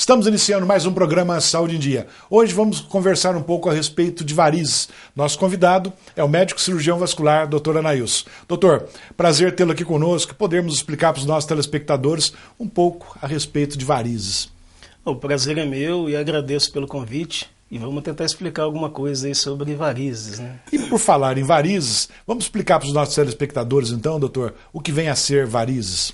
Estamos iniciando mais um programa Saúde em Dia. Hoje vamos conversar um pouco a respeito de varizes. Nosso convidado é o médico cirurgião vascular, Dr. Anailson. Doutor, prazer tê-lo aqui conosco, podermos explicar para os nossos telespectadores um pouco a respeito de varizes. O prazer é meu e agradeço pelo convite. E vamos tentar explicar alguma coisa aí sobre varizes, né? E por falar em varizes, vamos explicar para os nossos telespectadores então, doutor, o que vem a ser varizes?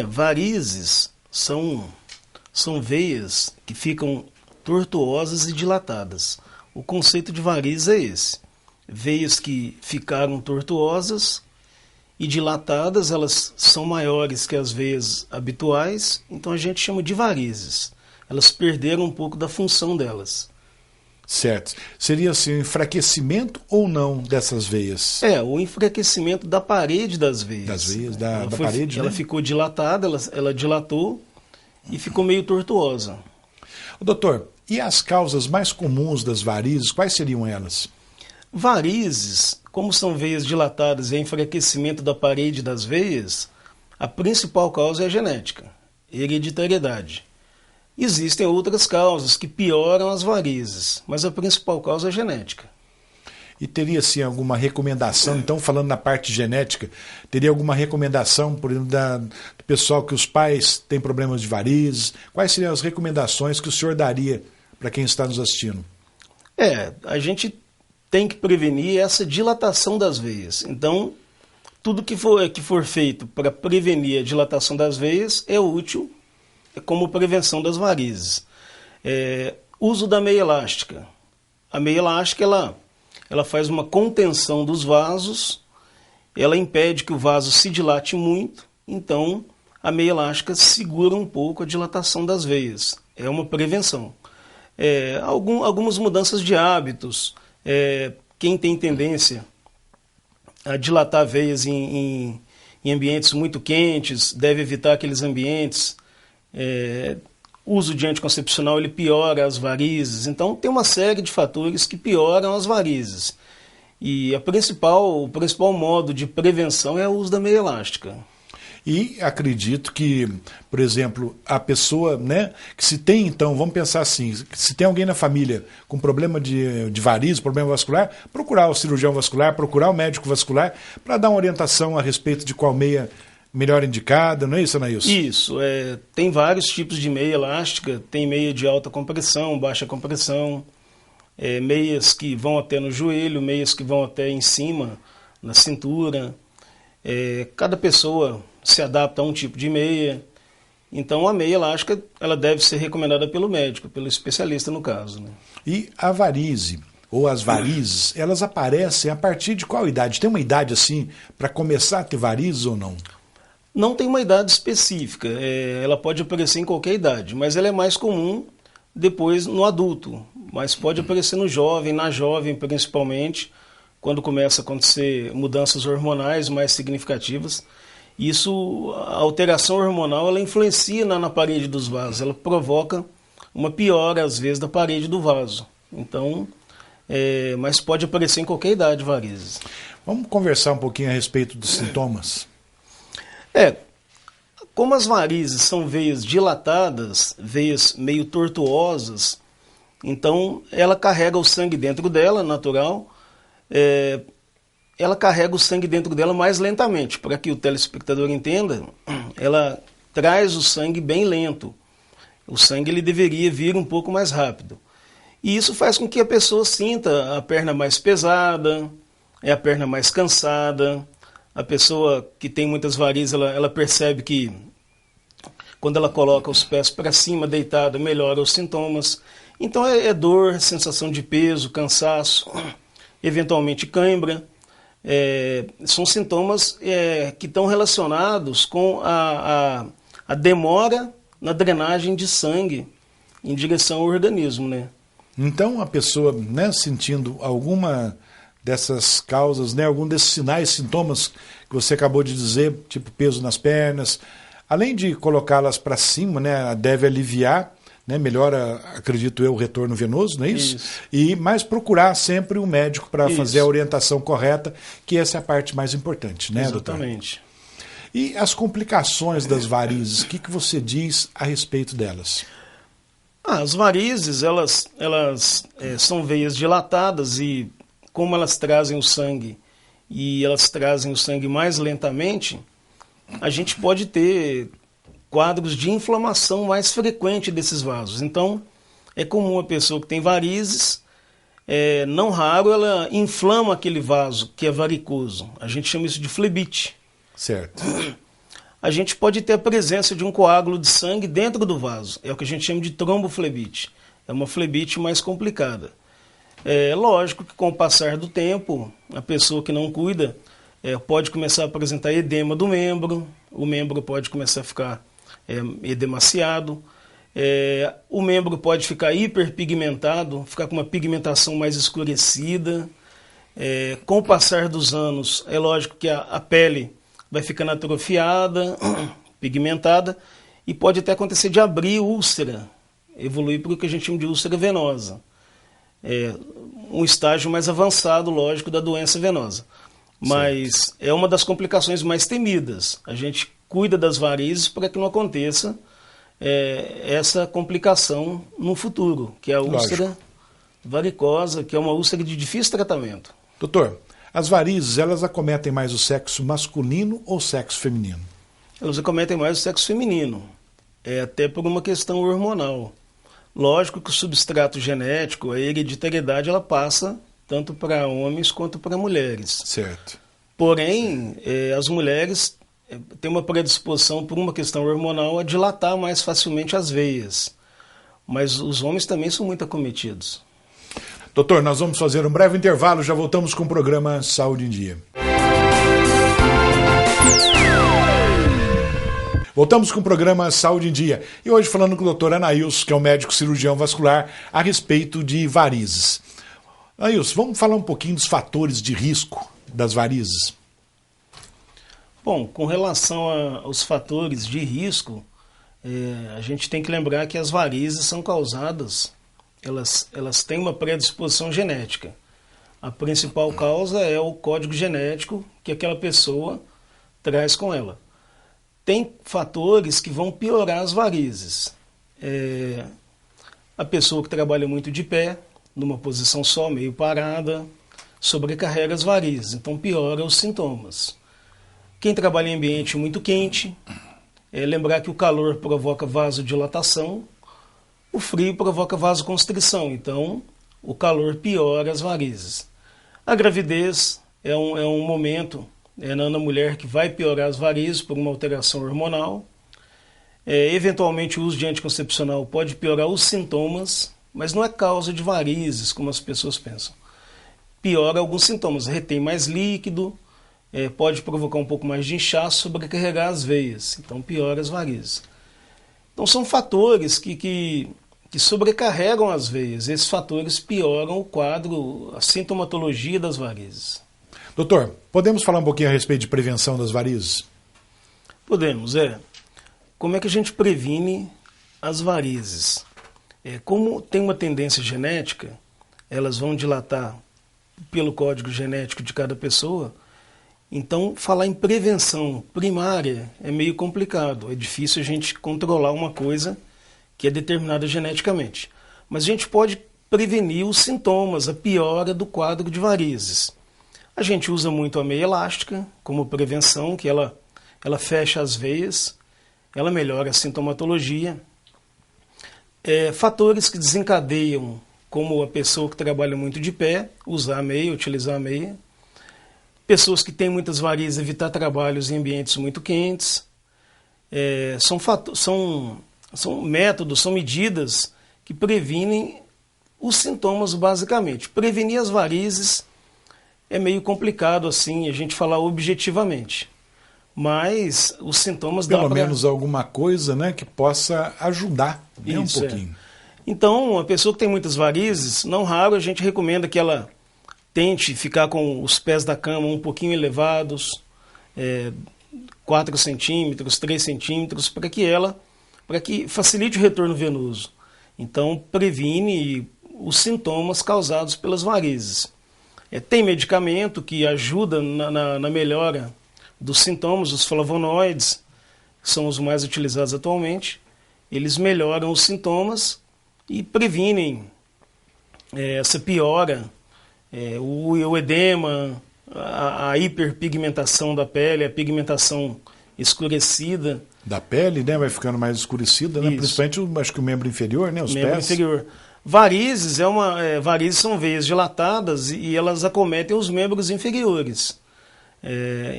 Varizes são veias que ficam tortuosas e dilatadas. O conceito de varizes é esse. Veias que ficaram tortuosas e dilatadas, elas são maiores que as veias habituais, então a gente chama de varizes. Elas perderam um pouco da função delas. Certo. Seria assim um enfraquecimento ou não dessas veias? O enfraquecimento da parede das veias. Das veias, da parede, ela né? ficou dilatada, ela dilatou e ficou meio tortuosa. Doutor, e as causas mais comuns das varizes, quais seriam elas? Varizes, como são veias dilatadas e enfraquecimento da parede das veias, a principal causa é a genética, hereditariedade. Existem outras causas que pioram as varizes, mas a principal causa é a genética. E teria, sim, alguma recomendação, então, falando na parte genética, teria alguma recomendação, por exemplo, do pessoal que os pais têm problemas de varizes? Quais seriam as recomendações que o senhor daria para quem está nos assistindo? A gente tem que prevenir essa dilatação das veias. Então, tudo que for feito para prevenir a dilatação das veias é útil como prevenção das varizes. Uso da meia elástica. A meia elástica, ela faz uma contenção dos vasos, ela impede que o vaso se dilate muito, então a meia elástica segura um pouco a dilatação das veias. É uma prevenção. Algumas mudanças de hábitos. Quem tem tendência a dilatar veias em ambientes muito quentes, deve evitar aqueles ambientes. Uso de anticoncepcional, ele piora as varizes. Então tem uma série de fatores que pioram as varizes. E o principal modo de prevenção é o uso da meia elástica. E acredito que, por exemplo, a pessoa, né, que se tem, então, vamos pensar assim, se tem alguém na família com problema de varizes, problema vascular, procurar o cirurgião vascular, procurar o médico vascular, para dar uma orientação a respeito de qual meia melhor indicada, não é isso, Anailson? Isso, tem vários tipos de meia elástica, tem meia de alta compressão, baixa compressão, meias que vão até no joelho, meias que vão até em cima, na cintura. Cada pessoa se adapta a um tipo de meia, então a meia elástica ela deve ser recomendada pelo médico, pelo especialista no caso, né? E a varize, ou as varizes, elas aparecem a partir de qual idade? Tem uma idade assim para começar a ter varizes ou não? Não tem uma idade específica, ela pode aparecer em qualquer idade, mas ela é mais comum depois no adulto, mas pode aparecer no jovem, na jovem principalmente, quando começa a acontecer mudanças hormonais mais significativas. Isso, a alteração hormonal, ela influencia na parede dos vasos, ela provoca uma piora às vezes da parede do vaso. Então, mas pode aparecer em qualquer idade varizes. Vamos conversar um pouquinho a respeito dos sintomas? Como as varizes são veias dilatadas, veias meio tortuosas, então ela carrega o sangue dentro dela, natural, ela carrega o sangue dentro dela mais lentamente, para que o telespectador entenda, ela traz o sangue bem lento. O sangue ele deveria vir um pouco mais rápido. E isso faz com que a pessoa sinta a perna mais pesada, a perna mais cansada. A pessoa que tem muitas varizes, ela percebe que quando ela coloca os pés para cima, deitada, melhora os sintomas. Então é dor, sensação de peso, cansaço, eventualmente cãibra. São sintomas que estão relacionados com a demora na drenagem de sangue em direção ao organismo, né? Então a pessoa, né, sentindo alguma dessas causas, né, algum desses sinais, sintomas que você acabou de dizer, tipo peso nas pernas, além de colocá-las para cima, né, deve aliviar, né, melhora, acredito eu, o retorno venoso, não é isso? Mas procurar sempre um médico para fazer a orientação correta, que essa é a parte mais importante, né, doutor? Exatamente. E as complicações das varizes, o que você diz a respeito delas? As varizes, elas são veias dilatadas e como elas trazem o sangue e elas trazem o sangue mais lentamente, a gente pode ter quadros de inflamação mais frequente desses vasos. Então, é comum a pessoa que tem varizes, não raro ela inflama aquele vaso que é varicoso. A gente chama isso de flebite. Certo. A gente pode ter a presença de um coágulo de sangue dentro do vaso. É o que a gente chama de tromboflebite. É uma flebite mais complicada. É lógico que com o passar do tempo, a pessoa que não cuida pode começar a apresentar edema do membro, o membro pode começar a ficar edemaciado, o membro pode ficar hiperpigmentado, ficar com uma pigmentação mais escurecida. Com o passar dos anos, é lógico que a pele vai ficando atrofiada, pigmentada, e pode até acontecer de abrir úlcera, evoluir para o que a gente chama de úlcera venosa. Um estágio mais avançado, lógico, da doença venosa. Mas é uma das complicações mais temidas. A gente cuida das varizes para que não aconteça essa complicação no futuro, que é a úlcera varicosa, que é uma úlcera de difícil tratamento. Doutor, as varizes, elas acometem mais o sexo masculino ou o sexo feminino? Elas acometem mais o sexo feminino, até por uma questão hormonal. Lógico que o substrato genético, a hereditariedade, ela passa tanto para homens quanto para mulheres. Certo. Porém, as mulheres têm uma predisposição, por uma questão hormonal, a dilatar mais facilmente as veias. Mas os homens também são muito acometidos. Doutor, nós vamos fazer um breve intervalo, já voltamos com o programa Saúde em Dia. Voltamos com o programa Saúde em Dia. E hoje falando com o doutor Anailson, que é um médico cirurgião vascular, a respeito de varizes. Anailson, vamos falar um pouquinho dos fatores de risco das varizes? Bom, com relação aos fatores de risco, a gente tem que lembrar que as varizes são causadas, elas têm uma predisposição genética. A principal causa é o código genético que aquela pessoa traz com ela. Tem fatores que vão piorar as varizes. A pessoa que trabalha muito de pé, numa posição só, meio parada, sobrecarrega as varizes, então piora os sintomas. Quem trabalha em ambiente muito quente, lembrar que o calor provoca vasodilatação, o frio provoca vasoconstrição, então o calor piora as varizes. A gravidez é um momento na mulher que vai piorar as varizes por uma alteração hormonal. Eventualmente o uso de anticoncepcional pode piorar os sintomas, mas não é causa de varizes, como as pessoas pensam. Piora alguns sintomas, retém mais líquido, pode provocar um pouco mais de inchaço, sobrecarregar as veias, então piora as varizes. Então são fatores que sobrecarregam as veias, esses fatores pioram o quadro, a sintomatologia das varizes. Doutor, podemos falar um pouquinho a respeito de prevenção das varizes? Podemos, Como é que a gente previne as varizes? Como tem uma tendência genética, elas vão dilatar pelo código genético de cada pessoa, então falar em prevenção primária é meio complicado, é difícil a gente controlar uma coisa que é determinada geneticamente. Mas a gente pode prevenir os sintomas, a piora do quadro de varizes. A gente usa muito a meia elástica como prevenção, que ela fecha as veias, ela melhora a sintomatologia. Fatores que desencadeiam, como a pessoa que trabalha muito de pé, usar a meia, utilizar a meia. Pessoas que têm muitas varizes, evitar trabalhos em ambientes muito quentes. São métodos, são medidas que previnem os sintomas basicamente. Prevenir as varizes é meio complicado assim, a gente falar objetivamente. Mas os sintomas pelo menos alguma coisa, né, que possa ajudar um pouquinho. Então, uma pessoa que tem muitas varizes, não raro a gente recomenda que ela tente ficar com os pés da cama um pouquinho elevados, 4 centímetros, 3 centímetros, para que facilite o retorno venoso. Então, previne os sintomas causados pelas varizes. Tem medicamento que ajuda na melhora dos sintomas, os flavonoides, que são os mais utilizados atualmente. Eles melhoram os sintomas, e previnem essa piora, o edema, a hiperpigmentação da pele, a pigmentação escurecida. Da pele, né? Vai ficando mais escurecida, né? Principalmente, acho que o membro inferior, né? Os membro pés. Inferior. Varizes, varizes são veias dilatadas e elas acometem os membros inferiores.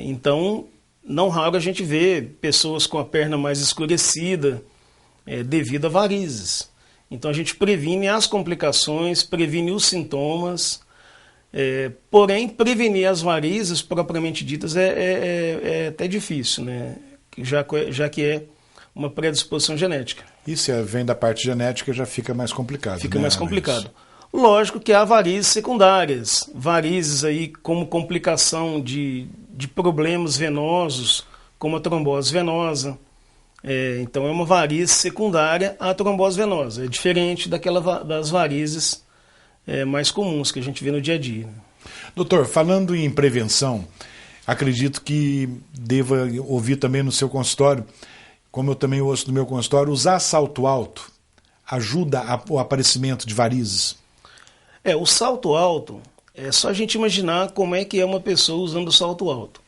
Então, não raro a gente vê pessoas com a perna mais escurecida devido a varizes. Então, a gente previne as complicações, previne os sintomas, porém, prevenir as varizes propriamente ditas é até difícil, né? Já que é uma predisposição genética. E se vem da parte genética, já fica mais complicado. Fica mais complicado. Lógico que há varizes secundárias, varizes aí como complicação de problemas venosos, como a trombose venosa. Então é uma varize secundária à trombose venosa. É diferente das varizes mais comuns que a gente vê no dia a dia. Doutor, falando em prevenção, acredito que deva ouvir também no seu consultório, como eu também ouço no meu consultório, usar salto alto ajuda o aparecimento de varizes? O salto alto, é só a gente imaginar como é que é uma pessoa usando o salto alto.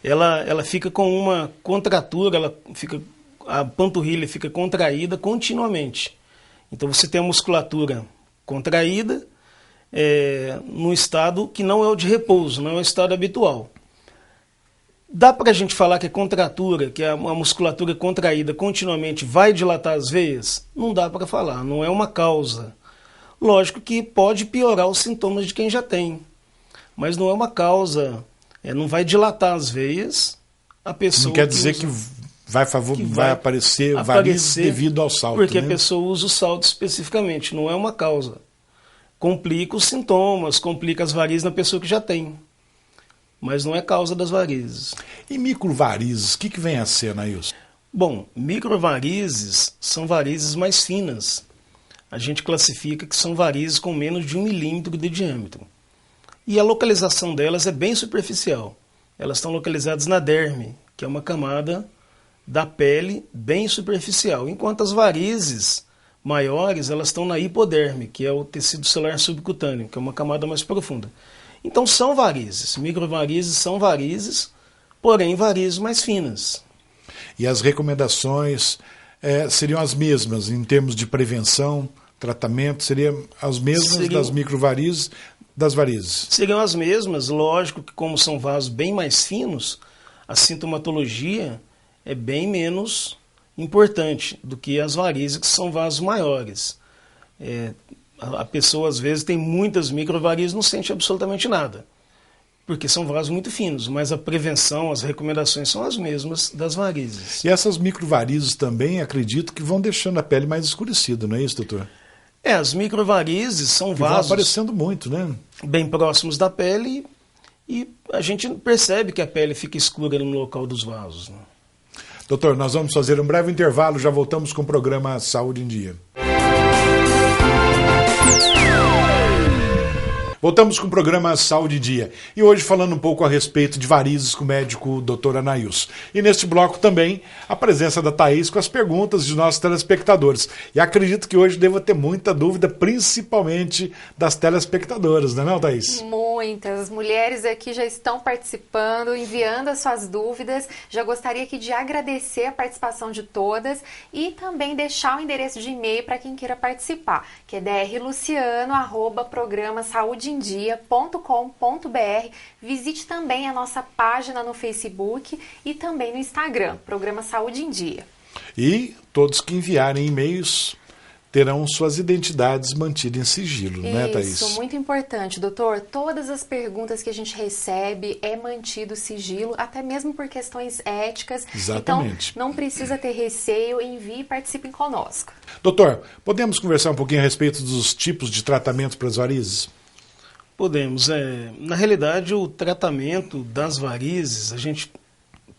Ela fica com uma contratura, a panturrilha fica contraída continuamente. Então você tem a musculatura contraída num estado que não é o de repouso, não é o estado habitual. Dá para a gente falar que a contratura, que a musculatura contraída continuamente vai dilatar as veias? Não dá para falar, não é uma causa. Lógico que pode piorar os sintomas de quem já tem, mas não é uma causa, não vai dilatar as veias. A pessoa não quer dizer que vai aparecer varizes devido ao salto. Porque né? A pessoa usa o salto especificamente, não é uma causa. Complica os sintomas, complica as varizes na pessoa que já tem. Mas não é causa das varizes. E microvarizes, o que vem a ser, Nailson? Bom, microvarizes são varizes mais finas. A gente classifica que são varizes com menos de 1 milímetro de diâmetro. E a localização delas é bem superficial. Elas estão localizadas na derme, que é uma camada da pele bem superficial. Enquanto as varizes maiores, elas estão na hipoderme, que é o tecido celular subcutâneo, que é uma camada mais profunda. Então são varizes, microvarizes são varizes, porém varizes mais finas. E as recomendações seriam as mesmas em termos de prevenção, tratamento, seriam as mesmas das microvarizes, das varizes? Seriam as mesmas, lógico que como são vasos bem mais finos, a sintomatologia é bem menos importante do que as varizes que são vasos maiores. A pessoa, às vezes, tem muitas microvarizes e não sente absolutamente nada, porque são vasos muito finos, mas a prevenção, as recomendações são as mesmas das varizes. E essas microvarizes também, acredito, que vão deixando a pele mais escurecida, não é isso, doutor? As microvarizes são vasos... vão aparecendo muito, né? Bem próximos da pele e a gente percebe que a pele fica escura no local dos vasos, né? Doutor, nós vamos fazer um breve intervalo, já voltamos com o programa Saúde em Dia. Voltamos com o programa Saúde em Dia. E hoje falando um pouco a respeito de varizes com o médico Dr. Anailson. E neste bloco também a presença da Thaís com as perguntas de nossos telespectadores. E acredito que hoje devo ter muita dúvida, principalmente das telespectadoras, não é, Thaís? Muitas. As mulheres aqui já estão participando, enviando as suas dúvidas. Já gostaria aqui de agradecer a participação de todas e também deixar o endereço de e-mail para quem queira participar, que é drluciano@programasaudeindia.com.br. Visite também a nossa página no Facebook e também no Instagram, Programa Saúde em Dia. E todos que enviarem e-mails terão suas identidades mantidas em sigilo, né, Thaís? Isso, muito importante, doutor. Todas as perguntas que a gente recebe é mantido sigilo, até mesmo por questões éticas. Exatamente. Então, não precisa ter receio, envie e participem conosco. Doutor, podemos conversar um pouquinho a respeito dos tipos de tratamento para as varizes? Podemos. Na realidade, o tratamento das varizes, a gente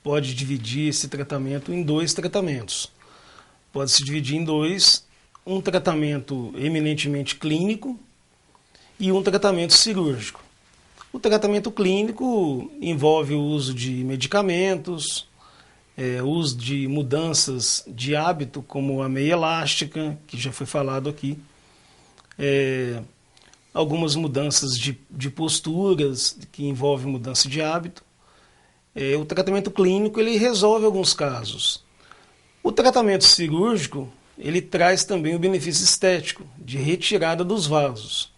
pode dividir esse tratamento em 2 tratamentos. Pode se dividir em 2, um tratamento eminentemente clínico e um tratamento cirúrgico. O tratamento clínico envolve o uso de medicamentos, uso de mudanças de hábito, como a meia elástica, que já foi falado aqui, algumas mudanças de posturas, que envolvem mudança de hábito. O tratamento clínico ele resolve alguns casos. O tratamento cirúrgico ele traz também o benefício estético, de retirada dos vasos.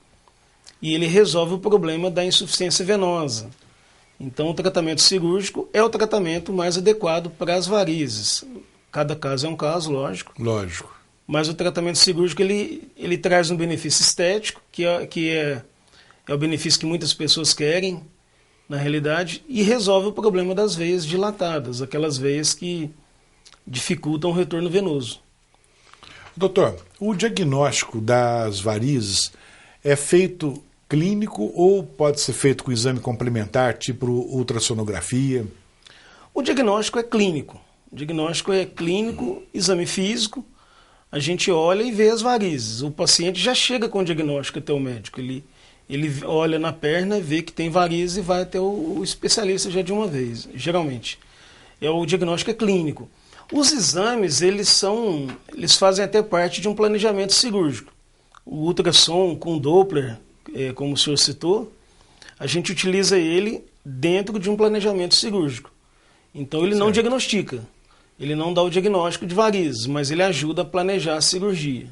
E ele resolve o problema da insuficiência venosa. Então, o tratamento cirúrgico é o tratamento mais adequado para as varizes. Cada caso é um caso, lógico. Lógico. Mas o tratamento cirúrgico ele traz um benefício estético, que é o benefício que muitas pessoas querem, na realidade, e resolve o problema das veias dilatadas, aquelas veias que dificultam o retorno venoso. Doutor, o diagnóstico das varizes é feito clínico ou pode ser feito com exame complementar, tipo ultrassonografia? O diagnóstico é clínico. O diagnóstico é clínico, exame físico, a gente olha e vê as varizes. O paciente já chega com o diagnóstico até o médico. Ele olha na perna, vê que tem varizes e vai até o especialista já de uma vez, geralmente. O diagnóstico é clínico. Os exames, eles fazem até parte de um planejamento cirúrgico. O ultrassom com Doppler, como o senhor citou, a gente utiliza ele dentro de um planejamento cirúrgico. Então ele não diagnostica, ele não dá o diagnóstico de varizes, mas ele ajuda a planejar a cirurgia.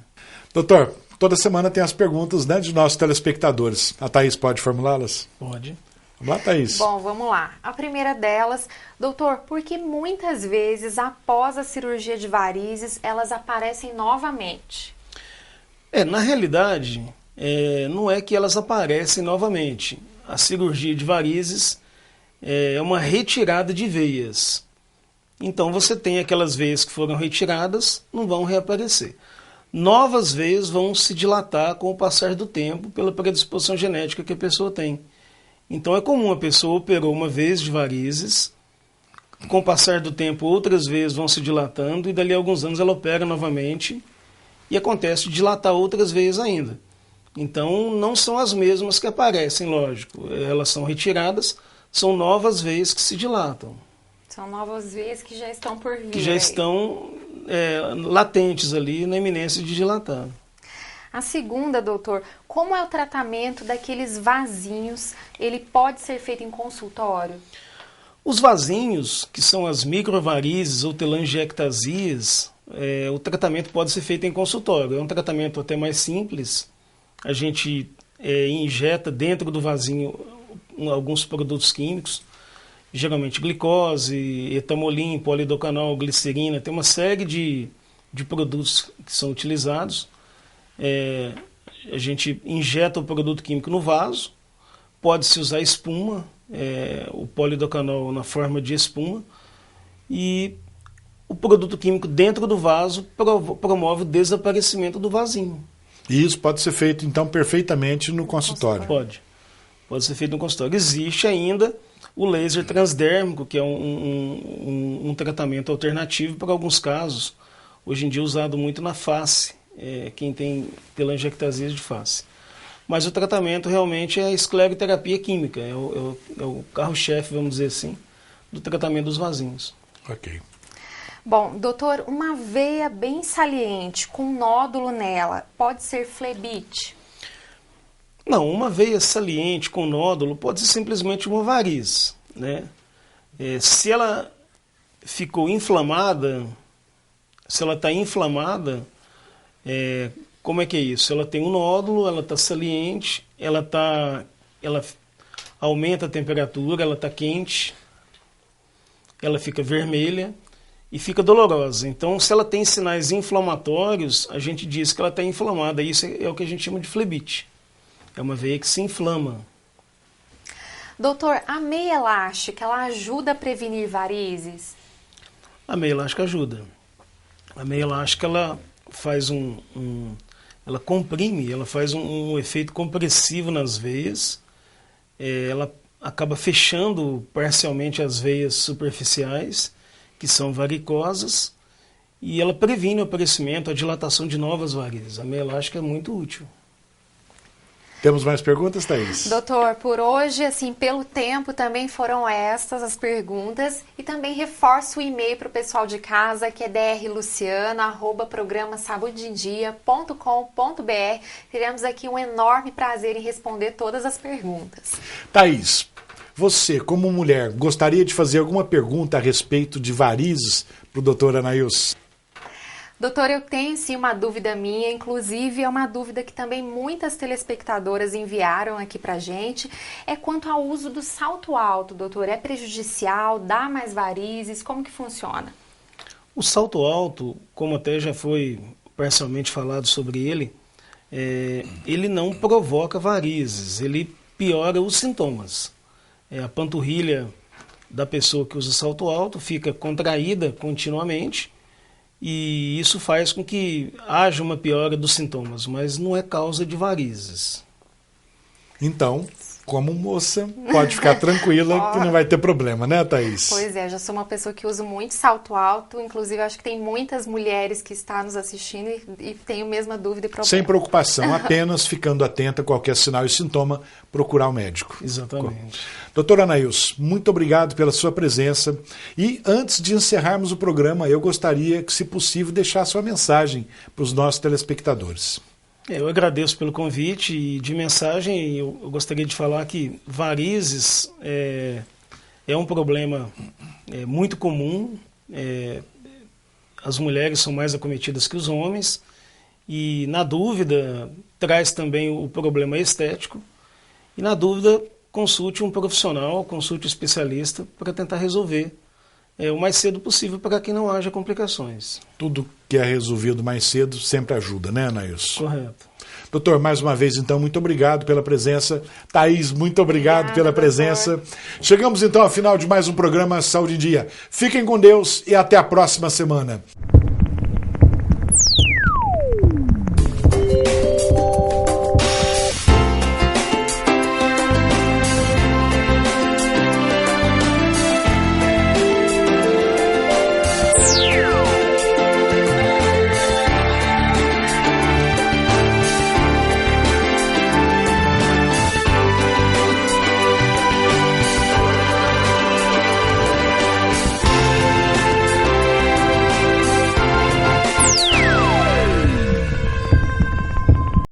Doutor, toda semana tem as perguntas, né, de nossos telespectadores. A Thaís pode formulá-las? Pode. Vamos lá, Thaís. Bom, vamos lá. A primeira delas, doutor, por que muitas vezes após a cirurgia de varizes elas aparecem novamente? Na realidade, não é que elas aparecem novamente. A cirurgia de varizes é uma retirada de veias. Então você tem aquelas veias que foram retiradas, não vão reaparecer. Novas veias vão se dilatar com o passar do tempo pela predisposição genética que a pessoa tem. Então é comum a pessoa operou uma vez de varizes, com o passar do tempo outras veias vão se dilatando e dali a alguns anos ela opera novamente e acontece de dilatar outras veias ainda. Então não são as mesmas que aparecem, lógico. Elas são retiradas, são novas veias que se dilatam. São novas veias que já estão por vir. Que já estão latentes ali na iminência de dilatar. A segunda, doutor, como é o tratamento daqueles vasinhos? Ele pode ser feito em consultório? Os vasinhos, que são as microvarizes ou telangiectasias, o tratamento pode ser feito em consultório. É um tratamento até mais simples. A gente injeta dentro do vasinho alguns produtos químicos, geralmente glicose, etamolim, polidocanol, glicerina, tem uma série de produtos que são utilizados. A gente injeta o produto químico no vaso, pode-se usar espuma, o polidocanol na forma de espuma, e o produto químico dentro do vaso promove o desaparecimento do vasinho. E isso pode ser feito, então, perfeitamente no consultório? Pode ser feito no consultório. Existe ainda o laser transdérmico, que é um tratamento alternativo para alguns casos, hoje em dia usado muito na face, quem tem telangiectasia de face. Mas o tratamento realmente é a escleroterapia química, é o carro-chefe, vamos dizer assim, do tratamento dos vasinhos. Ok. Bom, doutor, uma veia bem saliente, com nódulo nela, pode ser flebite? Não, uma veia saliente com nódulo pode ser simplesmente uma variz, né? Se ela ficou inflamada, se ela está inflamada, como é que é isso? Ela tem um nódulo, ela está saliente, ela aumenta a temperatura, ela está quente, ela fica vermelha e fica dolorosa. Então, se ela tem sinais inflamatórios, a gente diz que ela está inflamada. Isso é o que a gente chama de flebite. É uma veia que se inflama. Doutor, a meia elástica, ela ajuda a prevenir varizes? A meia elástica ajuda. A meia elástica, ela faz ela comprime, ela faz um efeito compressivo nas veias. Ela acaba fechando parcialmente as veias superficiais, que são varicosas, e ela previne o aparecimento, a dilatação de novas varizes. A meia elástica é muito útil. Temos mais perguntas, Thaís? Doutor, por hoje, assim, pelo tempo, também foram estas as perguntas. E também reforço o e-mail para o pessoal de casa, que é drluciano@programasaúdeendia.com.br. Teremos aqui um enorme prazer em responder todas as perguntas. Thaís, você, como mulher, gostaria de fazer alguma pergunta a respeito de varizes para o doutor Anailson? Doutor, eu tenho sim uma dúvida minha, inclusive é uma dúvida que também muitas telespectadoras enviaram aqui pra gente, é quanto ao uso do salto alto, doutor. É prejudicial? Dá mais varizes? Como que funciona? O salto alto, como até já foi parcialmente falado sobre ele não provoca varizes, ele piora os sintomas. A panturrilha da pessoa que usa salto alto fica contraída continuamente, e isso faz com que haja uma piora dos sintomas, mas não é causa de varizes. Então, como moça, pode ficar tranquila que não vai ter problema, né, Thaís? Pois é, já sou uma pessoa que usa muito salto alto, inclusive acho que tem muitas mulheres que estão nos assistindo e têm a mesma dúvida e problema. Sem preocupação, apenas ficando atenta a qualquer sinal e sintoma, procurar o médico. Exatamente. Doutor Anailson, muito obrigado pela sua presença. E antes de encerrarmos o programa, eu gostaria que, se possível, deixasse sua mensagem para os nossos telespectadores. Eu agradeço pelo convite, e de mensagem eu gostaria de falar que varizes é um problema muito comum. As mulheres são mais acometidas que os homens, e na dúvida traz também o problema estético, e na dúvida consulte um profissional, consulte um especialista para tentar resolver o mais cedo possível para que não haja complicações. Tudo que é resolvido mais cedo sempre ajuda, né, Anailson? Correto. Doutor, mais uma vez, então, muito obrigado pela presença. Thaís, muito obrigado pela presença. Doutor. Chegamos, então, ao final de mais um programa Saúde em Dia. Fiquem com Deus e até a próxima semana.